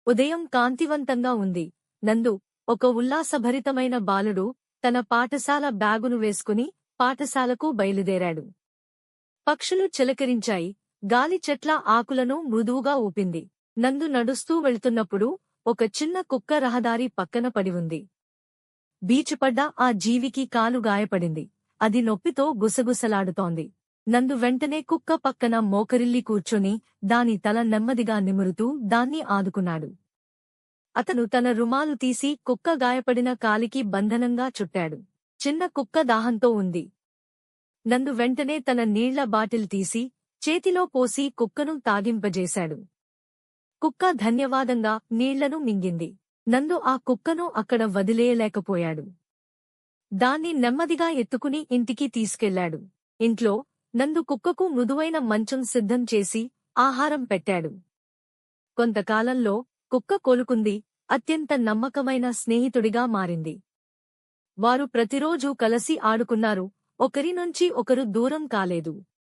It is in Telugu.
ఉదయం కాంతివంతంగా ఉంది. నందు, ఒక ఉల్లాసభరితమైన బాలుడు, తన పాఠశాల బ్యాగును వేసుకుని పాఠశాలకు బయలుదేరాడు. పక్షులు చిలకరించాయి. గాలి చెట్ల ఆకులను మృదువుగా ఊపింది. నందు నడుస్తూ వెళ్తున్నప్పుడు ఒక చిన్న కుక్క రహదారి పక్కన పడి ఉంది. బీచుపడ్డ ఆ జీవికి కాలు గాయపడింది. అది నొప్పితో గుసగుసలాడుతోంది. నందు వెంటనే కుక్క పక్కన మోకరిల్లి కూర్చొని దాని తల నెమ్మదిగా నిమురుతూ దాన్ని ఆదుకున్నాడు. అతను తన రుమాలు తీసి కుక్క గాయపడిన కాలికి బంధనంగా చుట్టాడు. చిన్న కుక్క దాహంతో ఉంది. నందు వెంటనే తన నీళ్ల బాటిల్ తీసి చేతిలో పోసి కుక్కను తాగింపజేశాడు. కుక్క ధన్యవాదంగా నీళ్లను మింగింది. నందు ఆ కుక్కను అక్కడ వదిలేయలేకపోయాడు. దాన్ని నెమ్మదిగా ఎత్తుకుని ఇంటికి తీసుకెళ్లాడు. ఇంట్లో నందు కుక్కకు మృదువైన మంచం సిద్ధం చేసి ఆహారం పెట్టాడు. కొంతకాలంలో కుక్క కోలుకుంది. అత్యంత నమ్మకమైన స్నేహితుడిగా మారింది. వారు ప్రతిరోజూ కలసి ఆడుకున్నారు. ఒకరి నుంచి ఒకరు దూరం కాలేదు.